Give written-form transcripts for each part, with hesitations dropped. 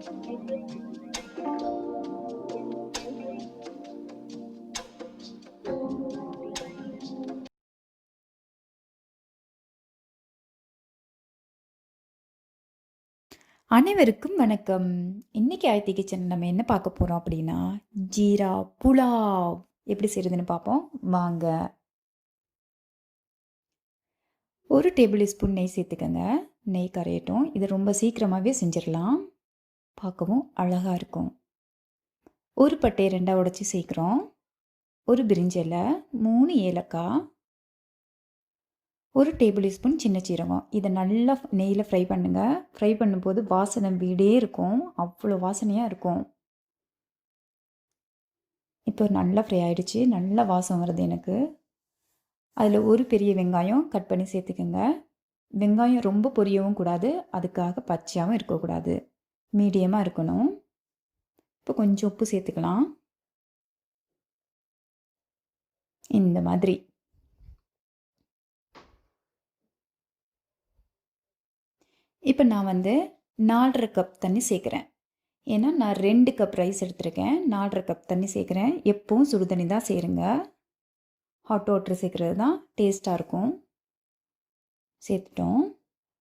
அனைவருக்கும் வணக்கம். இன்னைக்கு ஆயத்தி கிச்சன் நம்ம என்ன பார்க்க போறோம் அப்படின்னா, ஜீரா புலாவ் எப்படி செய்றதுன்னு பார்ப்போம். வாங்க. 1 டேபிள் ஸ்பூன் நெய் சேர்த்துக்கங்க. நெய் கரையட்டும். இது ரொம்ப சீக்கிரமாகவே செஞ்சிடலாம். பார்க்கவும் அழகாக இருக்கும். ஒரு பட்டையை 2ஆக உடைச்சி சேர்க்குறோம். ஒரு பிரிஞ்சி இலை, 3 ஏலக்காய், 1 டேபிள் ஸ்பூன் சின்ன சீரகம். இதை நல்லா நெய்யில் ஃப்ரை பண்ணுங்கள். ஃப்ரை பண்ணும்போது வாசனை வீடே இருக்கும். அவ்வளோ வாசனையாக இருக்கும். இப்போ நல்லா ஃப்ரை ஆகிடுச்சு. நல்லா வாசம் வருது எனக்கு. அதில் ஒரு பெரிய வெங்காயம் கட் பண்ணி சேர்த்துக்கோங்க. வெங்காயம் ரொம்ப பொரியவும் கூடாது, அதுக்காக பச்சையாகவும் இருக்கக்கூடாது, மீடியமாக இருக்கணும். இப்போ கொஞ்சம் உப்பு சேர்த்துக்கலாம். இந்த மாதிரி. இப்போ நான் 4½ கப் தண்ணி சேர்க்குறேன். ஏன்னா நான் 2 கப் ரைஸ் எடுத்திருக்கேன். 4½ கப் தண்ணி சேர்க்குறேன். எப்பவும் சுடு தண்ணி தான் சேருங்க. ஹாட் வாட்டர் சேர்க்குறது தான் டேஸ்ட்டாக இருக்கும். சேர்த்துட்டோம்.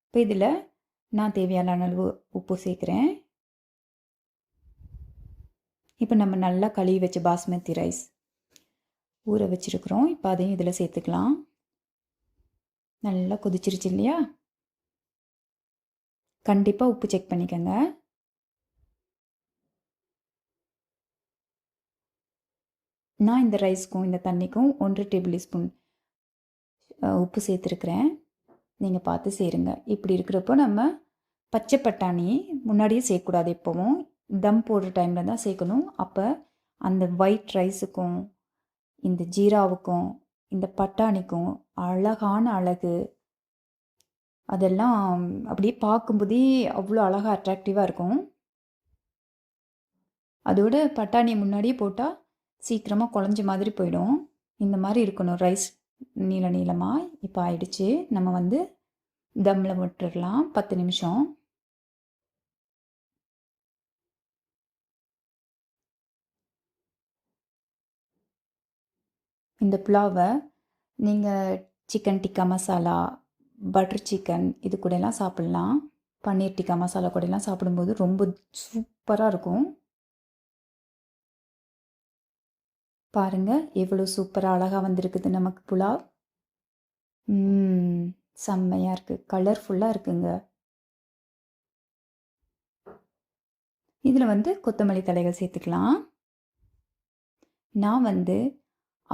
இப்போ இதில் நான் தேவையான அளவு உப்பு சேர்க்குறேன். இப்போ நம்ம நல்லா கழுவி வச்ச பாஸ்மதி ரைஸ் ஊற வச்சுருக்குறோம். இப்போ அதையும் இதில் சேர்த்துக்கலாம். நல்லா கொதிச்சிருச்சு இல்லையா? கண்டிப்பாக உப்பு செக் பண்ணிக்கோங்க. நான் இந்த ரைஸ்க்கும் இந்த தண்ணிக்கும் 1 டேபிள் ஸ்பூன் உப்பு சேர்த்துருக்குறேன். நீங்கள் பார்த்து சேருங்க. இப்படி இருக்கிறப்போ நம்ம பச்சை பட்டாணி முன்னாடியே சேர்க்கக்கூடாது. எப்போவும் தம் போடுற டைமில் தான் சேர்க்கணும். அப்போ அந்த ஒயிட் ரைஸுக்கும் இந்த ஜீராவுக்கும் இந்த பட்டாணிக்கும் அழகான அழகு, அதெல்லாம் அப்படியே பார்க்கும்போதே அவ்வளோ அழகாக அட்ராக்டிவாக இருக்கும். அதோட பட்டாணியை முன்னாடியே போட்டால் சீக்கிரமாக குழஞ்ச மாதிரி போயிடும். இந்த மாதிரி இருக்கணும் ரைஸ், நீள நீளமாக. இப்போ ஆயிடுச்சு. நம்ம தம்மில் விட்டுடலாம் 10 நிமிஷம். இந்த புலாவை நீங்கள் chicken tikka masala, butter chicken இது கூடலாம் சாப்பிட்லாம். பன்னீர் டிக்கா மசாலா கூடலாம் சாப்பிடும்போது ரொம்ப சூப்பராக இருக்கும். பாருங்கள் எவ்வளோ சூப்பராக அழகாக வந்திருக்குது நமக்கு புலாவ். செம்மையாக இருக்குது, கலர்ஃபுல்லாக இருக்குங்க. இதில் கொத்தமல்லி தழைகள் சேர்த்துக்கலாம். நான்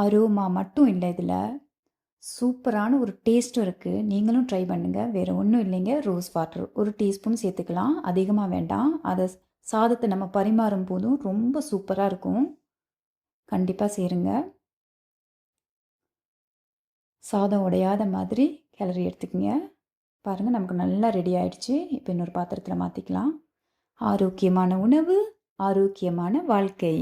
அரோமா மட்டும் இல்லை, இதில் சூப்பரான ஒரு டேஸ்ட்டும் இருக்குது. நீங்களும் ட்ரை பண்ணுங்கள். வேறு ஒன்றும் இல்லைங்க, ரோஸ் வாட்டர் 1 டீஸ்பூன் சேர்த்துக்கலாம். அதிகமாக வேண்டாம். அதை சாதத்தை நம்ம பரிமாறும் போதும் ரொம்ப சூப்பராக இருக்கும். கண்டிப்பாக சேருங்க. சாதம் உடையாத மாதிரி கிளறி எடுத்துக்கங்க. பாருங்கள் நமக்கு நல்லா ரெடி ஆகிடுச்சு. இப்போ இன்னொரு பாத்திரத்தில் மாற்றிக்கலாம். ஆரோக்கியமான உணவு, ஆரோக்கியமான வாழ்க்கை.